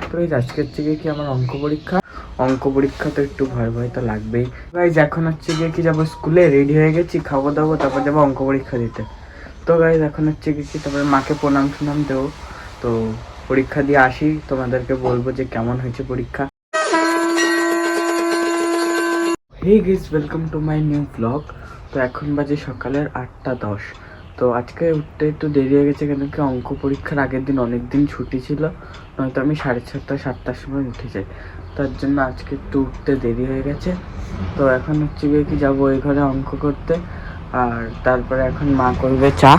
তো আজকে হচ্ছে গিয়ে কি আমার অঙ্ক পরীক্ষা তো একটু ভয় তো লাগবেই। গাইজ এখন হচ্ছে গিয়ে কি যাবো স্কুলে, রেডি হয়ে গেছি, খাবো দাবো, তারপর যাবো অঙ্ক পরীক্ষা দিতে। তো গাইজ এখন হচ্ছে গিয়ে কি তারপরে মাকে প্রণাম টনাম দেবো, তো পরীক্ষা দিয়ে আসি, তোমাদেরকে বলবো যে কেমন হয়েছে পরীক্ষা। Hey guys, welcome to my new blog. তো এখন বাজে সকালের 8টা 10। তো আজকে উঠতে একটু দেরি হয়ে গেছে, কেন কি অঙ্ক পরীক্ষার আগের দিন অনেক দিন ছুটি ছিল, নয়তো আমি 6:30 7টার সময় উঠে যাই, তার জন্য আজকে একটু উঠতে দেরি হয়ে গেছে। তো এখন হচ্ছে গিয়ে কি যাবো ওই ঘরে অঙ্ক করতে, আর তারপরে এখন মা করবে চা।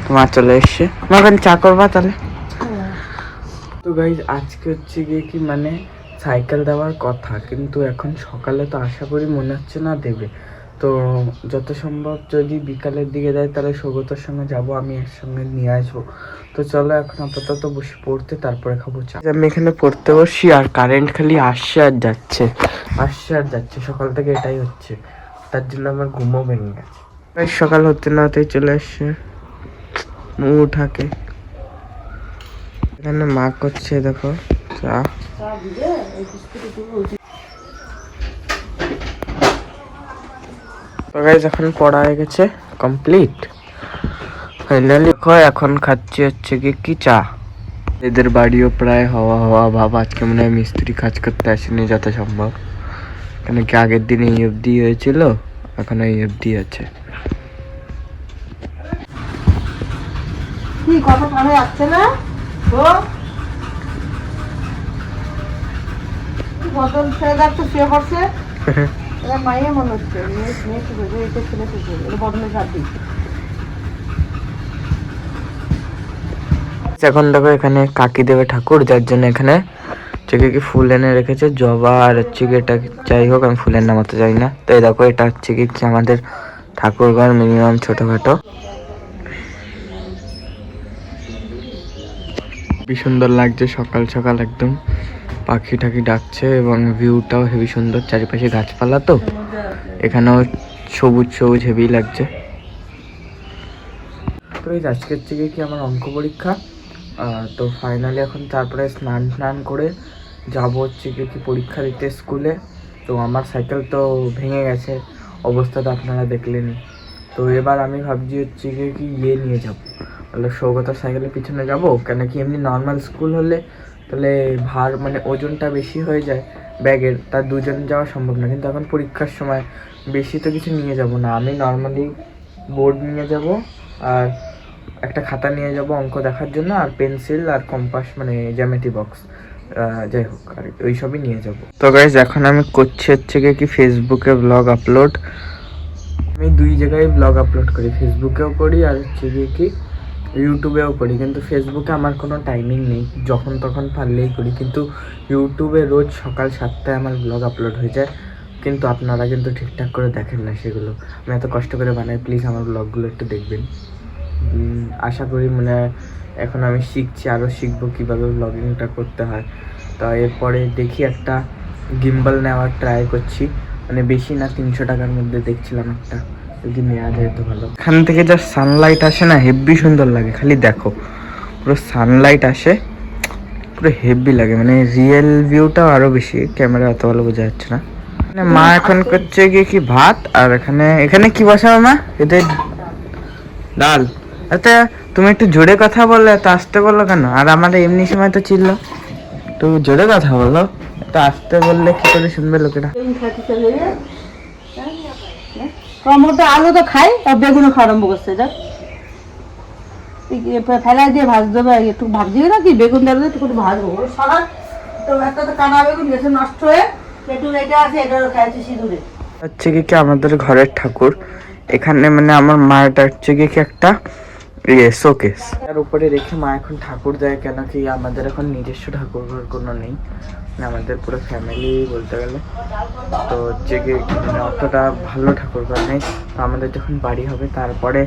তো মা চলে এসছে, মা এখন চা করবা তাহলে। তো গাইজ আজকে হচ্ছে গিয়ে কি মানে সাইকেল দেওয়ার কথা, কিন্তু এখন সকালে তো আশা করি মনে হচ্ছে না দেবে। তো যত সম্ভব যদি বিকালের দিকে দেয় তাহলে সৌগতর সঙ্গে যাব, আমি এর সঙ্গে নিয়ে আসবো। তো চলো এখন আপাতত বসে পড়তে, তারপরে খাবো চা। আমি এখানে পড়তে বসি আর কারেন্ট খালি আসছে আর যাচ্ছে, সকাল থেকে এটাই হচ্ছে, তার জন্য আমার ঘুমও ভেঙে গেছে। সকাল হতে না হতেই চলে আসছে মুখ উঠাকে। এখানে মা করছে দেখো চা। এখন পড়া হয়ে গেছে কমপ্লিট ফাইনালি। এখন খাচ্ছি হচ্ছে কি চা। এদের বাড়িও প্রায় হওয়া ভাব, আজকে মনে হয় মিস্ত্রি কাজ করতে আসেনি যত সম্ভব, কেন কি আগের দিনে এই অবধি হয়েছিল, এখন এই অবধি আছে। কি কথা কানে আসছে না তো বদল ছেড়ে যাচ্ছে, শুয়ে পড়ছে। এরা মাইয়ে মনে হচ্ছে, মেয়ে শুধু এটা ছেলে শুধু এটা বদলের সাথে। এখন দেখো এখানে কাকি দেবে ঠাকুর, যার জন্য এখানে হচ্ছে কি ফুল এনে রেখেছে, জবা আর হচ্ছে কি এটা যাই হোক আমি ফুলের নামাতে যাই না। তো এই দেখো এটা হচ্ছে কি আমাদের ঠাকুর ঘর, মিনিমাম ছোটখাটো। খুবই সুন্দর লাগছে সকাল সকাল, একদম পাখি টাখি ডাকছে এবং ভিউটাও হেভি সুন্দর, চারিপাশে গাছপালা, তো এখানেও সবুজ সবুজ হেভি লাগছে। তো এই আজকের থেকে কি আমার অঙ্ক পরীক্ষা, তো ফাইনালি এখন তারপরে স্নান করে যাবো হচ্ছে কি পরীক্ষা দিতে স্কুলে। তো আমার সাইকেল তো ভেঙে গেছে, অবস্থা তো আপনারা দেখলেনই। তো এবার আমি ভাবছি হচ্ছে কি নিয়ে যাবো, তাহলে সৌগতার সাইকেলের পিছনে যাবো, কেন কি এমনি নর্মাল স্কুল হলে তাহলে ভার মানে ওজনটা বেশি হয়ে যায় ব্যাগের, তার দুজন যাওয়া সম্ভব না। কিন্তু এখন পরীক্ষার সময় বেশি তো কিছু নিয়ে যাব না, আমি নর্মালি বোর্ড নিয়ে যাব আর একটা খাতা নিয়ে যাব অঙ্ক দেখার জন্য, আর পেন্সিল আর কম্পাস মানে জ্যামিতি বক্স, যাই হোক আর ওইসবই নিয়ে যাব। তো গাইজ এখন আমি করছি হচ্ছে কি ফেসবুকে ব্লগ আপলোড। আমি দুই জায়গায় ব্লগ আপলোড করি, ফেসবুকেও করি আর হচ্ছে কি ইউটিউবেও করি। কিন্তু ফেসবুকে আমার কোনো টাইমিং নেই, যখন তখন পারলেই করি। কিন্তু ইউটিউবে রোজ সকাল 7টায় আমার ব্লগ আপলোড হয়ে যায়, কিন্তু আপনারা কিন্তু ঠিকঠাক করে দেখেন না সেগুলো। আমি এত কষ্ট করে বানাই, প্লিজ আমার ব্লগগুলো একটু দেখবেন। আশা করি মানে এখন আমি শিখছি, আরও শিখবো কীভাবে ব্লগিংটা করতে হয়। তো এরপরে দেখি একটা গিম্বল নেওয়ার ট্রাই করছি, মানে বেশি না 300 টাকার মধ্যে দেখছিলাম একটা, যদি নেওয়া যায় তো ভালো। এখান থেকে যা সানলাইট আসে না হেভি সুন্দর লাগে, খালি দেখো পুরো সানলাইট আসে, পুরো হেভি লাগে, মানে রিয়েল ভিউটাও আরও বেশি, ক্যামেরা অত ভালো বোঝা যাচ্ছে না। মা এখন করছে গিয়ে কি ভাত, আর এখানে কি বসাবো মা? এতে ডাল। আচ্ছা তুমি একটু জোরে কথা বললে, এত আসতে বললো কেন? আর আমাদের এমনি সময় তো ছিল, একটু জোরে কথা বলো, এত আসতে বললে কি করে শুনবে লোকেরা? আলু তো খাই আর বেগুনও খাওয়া আরম্ভ করছে, দেখ ফেলাই দিয়ে ভাজ দেবে, একটু ভাবছি না কি বেগুন দেবে একটু ভাজবো সারা। তো একটা তো কানা বেগুন গেছে নষ্ট হয়ে, একটু এটা আছে, এটা খাইছি সিঁদুরে। হচ্ছে কি আমাদের ঘরের ঠাকুর, এখানে মানে আমার মায়ের হচ্ছে কি একটা শোকেস, তার উপরে রেখে মা এখন ঠাকুর দেয়, কেন কি আমাদের এখন নিজস্ব ঠাকুর ঘর কোনো নেই, আমাদের পুরো ফ্যামিলি বলতে গেলে। তো হচ্ছে কি মানে অতটা ভালো ঠাকুর ঘর নেই, তো আমাদের যখন বাড়ি হবে তারপরে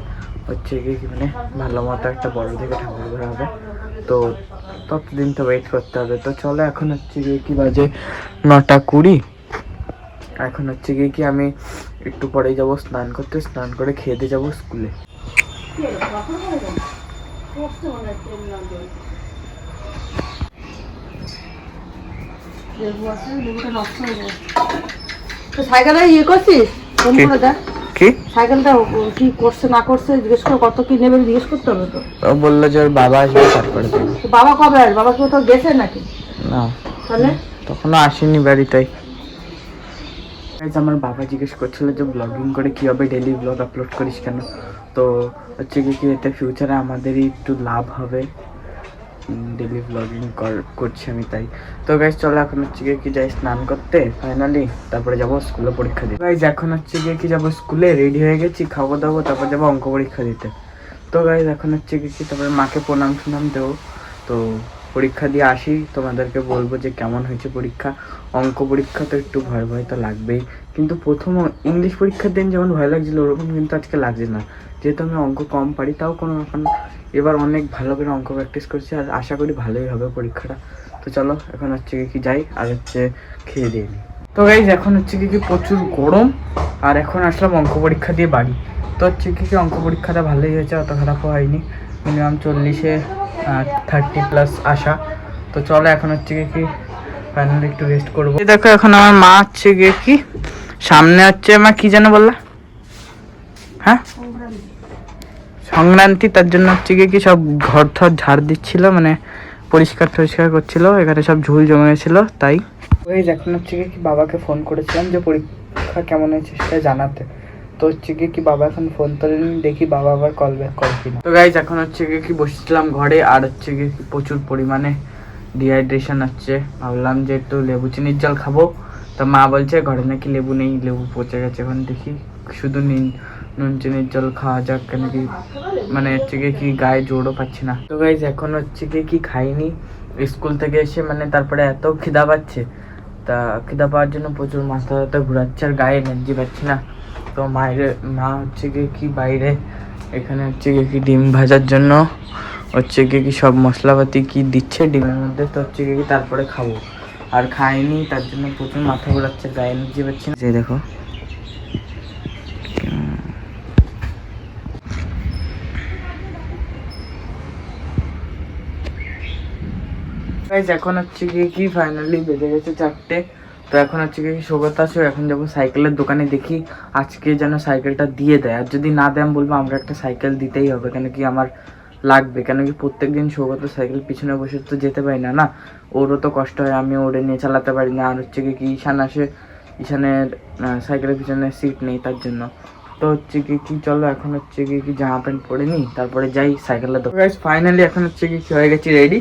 হচ্ছে কি মানে ভালো মতো একটা বড় থেকে ঠাকুর ঘর হবে, তো ততদিন তো ওয়েট করতে হবে। তো চলো এখন হচ্ছে কি বাজে 9টা 20। এখন হচ্ছে কি আমি একটু পরেই যাবো স্নান করতে, স্নান করে খেয়ে দিয়ে যাবো স্কুলে। লেবু আছে, লেবুটা নষ্ট হয়ে যাবে। তো সাইকেলটা ইয়ে করছিস? ফোন কি? করে দেখ কি সাইকেলটা কি করছে না করছে, জিজ্ঞেস করে কত কি নেবে জিজ্ঞেস করতে হবে তো। ও বললো যে ওর বাবা আসবে তারপরে দেবে। তো বাবা কবে আসবে? বাবা কি কোথাও গেছে নাকি? না তাহলে তখনও আসেনি বাড়িতেই। আমার বাবা জিজ্ঞেস করছিল যে ব্লগিং করে কী হবে, ডেলি ব্লগ আপলোড করিস কেন? তো হচ্ছে কি এতে ফিউচারে আমাদেরই একটু লাভ হবে, ডেলি ব্লগিং করছি আমি তাই। তো গাইজ চলো এখন হচ্ছে গিয়ে কি যাই স্নান করতে ফাইনালি, তারপরে যাবো স্কুলে পরীক্ষা দিতে। গাইজ এখন হচ্ছে গিয়ে কি যাবো স্কুলে, রেডি হয়ে গেছি, খাবো দাবো, তারপর যাবো অঙ্ক পরীক্ষা দিতে। তো গাইজ এখন হচ্ছে গিয়ে কি তারপরে মাকে প্রণাম টনাম দেবো। তো পরীক্ষা দিয়ে আসি, তোমাদেরকে বলবো যে কেমন হয়েছে পরীক্ষা। অঙ্ক পরীক্ষা তো একটু ভয় ভয় তো লাগবেই, কিন্তু প্রথম ইংলিশ পরীক্ষার দিন যেমন ভয় লাগছিল ওরকম কিন্তু আজকে লাগছে না, যেহেতু আমি অঙ্ক কম পারি। তাও কোনো ব্যাপার না, এবার অনেক ভালো করে অঙ্ক প্র্যাকটিস করছি আর আশা করি ভালোই হবে পরীক্ষাটা। তো চলো এখন হচ্ছে কি যাই আর হচ্ছে খেয়ে দিয়ে নিই। তো গাইজ এখন হচ্ছে কি প্রচুর গরম, আর এখন আসলাম অঙ্ক পরীক্ষা দিয়ে বাড়ি। তো হচ্ছে কি অঙ্ক পরীক্ষাটা ভালোই হয়েছে, অত খারাপও হয়নি, মিনিমাম 40-এ 30+ আসা। তো চলো এখন হচ্ছে কি ফাইনালি একটু রেস্ট করবো। দেখো এখন আমার মা হচ্ছে গিয়ে কি সামনে হচ্ছে মা কি যেন বললা, হ্যাঁ সংক্রান্তি, তার জন্য হচ্ছে গিয়ে কি সব ঘর থর ঝাড় দিচ্ছিল, মানে পরিষ্কার টরিষ্কার করছিল, এখানে সব ঝুল জমে গেছিল তাই। ওই এখন হচ্ছে কি বাবাকে ফোন করেছিলাম যে পরীক্ষা কেমন হয়েছে সেটা জানাতে। তো হচ্ছে কি বাবা এখন ফোন তোলেনি, দেখি বাবা আবার কল ব্যাক করে কিনা। তো গাইজ এখন হচ্ছে কি বসেছিলাম ঘরে, আর হচ্ছে কি প্রচুর পরিমাণে ডিহাইড্রেশন হচ্ছে, ভাবলাম যে একটু লেবু চিনির জল খাবো। তা মা বলছে ঘরে নাকি লেবু নেই, লেবু পচে গেছে। এখন দেখি শুধু নুন চিনির জল খাওয়া যাক, কেন কি মানে হচ্ছে কি গায়ে জোরও পাচ্ছি না। তো গাইজ এখন হচ্ছে কি খাইনি, স্কুল থেকে এসে মানে তারপরে এত খিদা পাচ্ছে, তা খিদা পাওয়ার জন্য প্রচুর মাথা ব্যথা ঘুরাচ্ছে আর গায়ে এনার্জি পাচ্ছি না। তো মা হচ্ছে কি বাইরে এখানে হচ্ছে কি ডিম ভাজার জন্য হচ্ছে কি সব মশলাপাতি কি দিচ্ছে ডিমের মধ্যে। তো হচ্ছে কি তারপরে খাবো, আর খাইনি তার জন্য প্রচুর মাথা ঘোরাচ্ছে, গায়ে এনার্জি পাচ্ছি না। যে দেখো এখন হচ্ছে কি ফাইনালি বেজে গেছে 4টে। তো এখন হচ্ছে কি সৌগত আসো, এখন যাবো সাইকেলের দোকানে, দেখি আজকে যেন সাইকেলটা দিয়ে দেয়, আর যদি না দেয় আমি বলবো আমরা একটা সাইকেল দিতেই হবে, কেন কি আমার লাগবে, কেন কি প্রত্যেকদিন সৌগত সাইকেল পিছনে বসে তো যেতে পারি না, ওরও তো কষ্ট হয়, আমি ওরে নিয়ে চালাতে পারি না। আর হচ্ছে কি ঈশান আসে, ঈশানের সাইকেলের পিছনে সিট নেই তার জন্য। তো হচ্ছে কি চলো এখন হচ্ছে কি জামা প্যান্ট পরে নিই, তারপরে যাই সাইকেলের দোকানে। ফাইনালি এখন হচ্ছে কি হয়ে গেছি রেডি,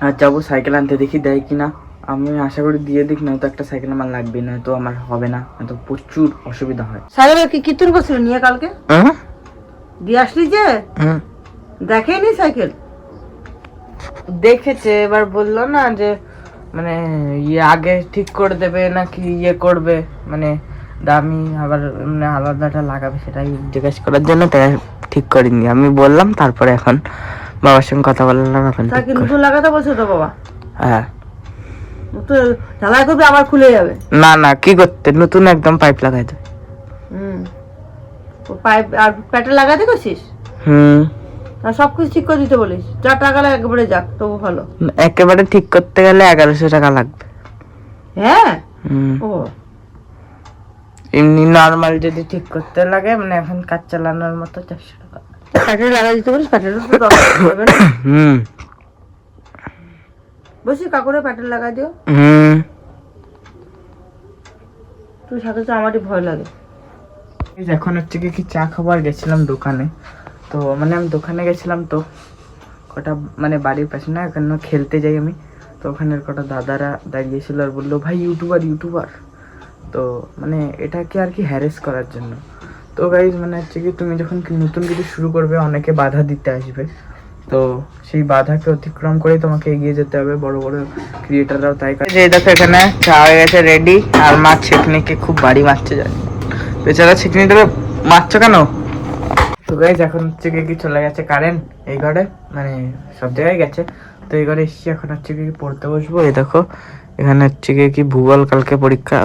আর যাবো সাইকেল আনতে, দেখি দেয় কিনা। আমি আশা করি দিয়ে দিক, নয়তো একটা সাইকেল আমার লাগবে, নয়তো আমার হবে না, নয়তো প্রচুর অসুবিধা হয়। সাইকেল কি কীর্তন করছিল নিয়ে কালকে দিয়ে আসলি যে দেখেনি সাইকেল? দেখেছে, এবার বললো না যে মানে আগে ঠিক করে দেবে নাকি করবে, মানে দামি আবার মানে আলাদাটা লাগাবে, সেটাই জিজ্ঞেস করার জন্য তাই ঠিক করিনি। আমি বললাম তারপরে এখন বাবার সঙ্গে কথা বললাম, এখন সাইকেল নতুন লাগাতে বলছো তো বাবা? হ্যাঁ তো ঢালাই করবে আবার খুলে যাবে। না কি করতে, নতুন একদম পাইপ লাগাই দেবে। পাইপ আর প্যাটেল লাগাতে গেছিস? আর সবকিছু ঠিক করে দিতে বলিস, যা টাকা লাগে একেবারে যাক, তবু ভালো। একেবারে ঠিক করতে গেলে 1100 টাকা লাগবে। হ্যাঁ ও এমনি নর্মাল যদি ঠিক করতে লাগে, মানে এখন কাজ চালানোর মতো 400 টাকা। প্যাটেল লাগা দিতে বলিস, প্যাটেল তো দরকার হবে না। বলছি কাকুরে প্যাটেল লাগা দিও। তুই সাথে তো আমারই ভয় লাগে। এখন হচ্ছে কি চা খাবার গেছিলাম দোকানে, তো মানে আমি দোকানে গেছিলাম, তো কটা মানে বাড়ির পাশে না এখানে খেলতে যাই আমি, তো ওখানের কটা দাদারা দাঁড়িয়েছিল আর বললো ভাই ইউটিউবার। তো মানে এটাকে আর কি হ্যারেস করার জন্য। তো গাইজ মানে হচ্ছে কি তুমি যখন নতুন কিছু শুরু করবে অনেকে বাধা দিতে আসবে, তো সেই বাধাকে অতিক্রম করে তোমাকে এগিয়ে যেতে হবে। বড় বড় ক্রিয়েটাররাও তাই করে। এই দেখো এখানে চা হয়ে গেছে রেডি, আর মা ছেকনিকে খুব বাড়ি মারছে, যায় বেচারা ছেকনি ধরে মারছো কেন। তো গাইজ এখন হচ্ছে কি চলে গেছে কারেন্ট এই ঘরে, মানে সব জায়গায় গেছে। তো এই ঘরে এসছি, এখন হচ্ছে কি পড়তে বসবো। এই দেখো এখানে হচ্ছে কি ভূগোল কালকে পরীক্ষা,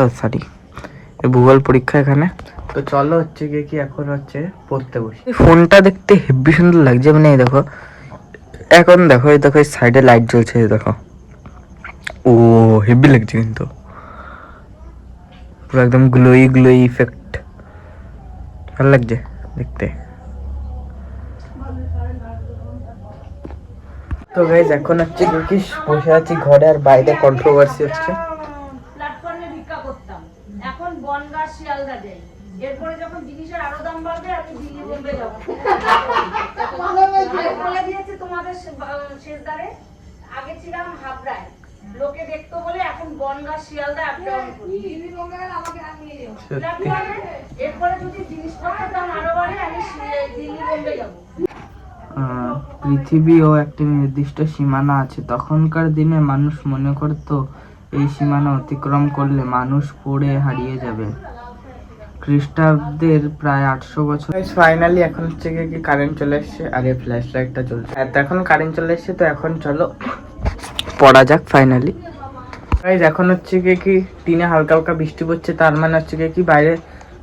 ভূগোল পরীক্ষা এখানে। তো চলো হচ্ছে কি এখন হচ্ছে পড়তে বসি। ফোনটা দেখতে হেব্বি সুন্দর লাগছে, মানে এই দেখো এখন দেখো এই সাইডে লাইট জ্বলছে, এই দেখো ও হেভি লাগছে কিন্তু, পুরো একদম গ্লোই গ্লোই ইফেক্ট, ভালো লাগছে দেখতে। তো গাইজ এখন হচ্ছে কি বসে আছি ঘরে, আর বাইরে কন্ট্রোভার্সি হচ্ছে। প্ল্যাটফর্মে ভিক্ষা করতাম, এখন বনগাঁ শিয়ালদা যাই, এরপরে যখন জিনিসের আরো দাম বাড়বে আমি দিল্লি বোম্বে যাবো। বলে দিয়েছে তোমাদের শেষদারে, আগে ছিলাম হাবড়ায়, লোকে দেখতো বলে এখন বনগাঁ শিয়ালদা আপ ডাউন করি। প্ল্যাটফর্মে এরপরে যদি জিনিসপত্রের দাম আরো বাড়ে আমি দিল্লি বোম্বে যাবো। পৃথিবীও একটি নির্দিষ্ট সীমানা আছে, তখনকার দিনে মানুষ মনে করত এই সীমানা অতিক্রম করলে মানুষ পড়ে হারিয়ে যাবে। খ্রিস্টাব্দের প্রায় 800 বছর। ফাইনালি এখন হচ্ছে কি কারেন্ট চলে এসছে, আর এই ফ্ল্যাশ লাইটটা চলছে, তো এখন কারেন্ট চলে এসছে, তো এখন চলো পড়া যাক ফাইনালি। গাইজ এখন হচ্ছে কি টিনে হালকা হালকা বৃষ্টি পড়ছে, তার মানে হচ্ছে কি বাইরে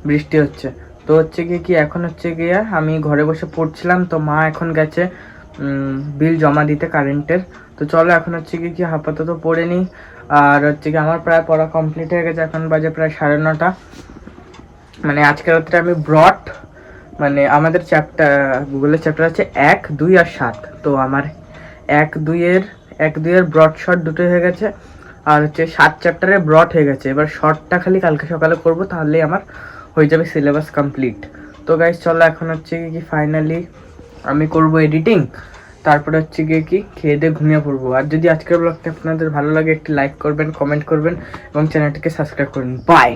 বৃষ্টি হচ্ছে। তো হচ্ছে কি এখন হচ্ছে গিয়ে আমি ঘরে বসে পড়ছিলাম, তো মা এখন গেছে বিল জমা দিতে কারেন্টের। তো চলো এখন হচ্ছে কি আপাতত পড়ে নিই। আর হচ্ছে কি আমার প্রায় পড়া কমপ্লিট হয়ে গেছে, এখন বাজে প্রায় 9:30। মানে আজকের রাত্রে আমি ব্রড, মানে আমাদের চ্যাপ্টার গুগলের চ্যাপ্টার আছে 1, 2 আর 7। তো আমার 1, 2 এর ব্রড শর্ট দুটো হয়ে গেছে, আর হচ্ছে 7 চ্যাপ্টারে ব্রড হয়ে গেছে। এবার শর্টটা খালি কালকে সকালে করবো, তাহলেই আমার হয়ে যাবে সিলেবাস কমপ্লিট। তো গাইজ চলো এখন হচ্ছে কি ফাইনালি আমি করব এডিটিং, তারপরে হচ্ছে কি খেয়ে দিয়ে ঘুমিয়ে পড়বো। আর যদি আজকের ব্লগটা আপনাদের ভালো লাগে একটি লাইক করবেন, কমেন্ট করবেন এবং চ্যানেলটিকে সাবস্ক্রাইব করবেন। বাই।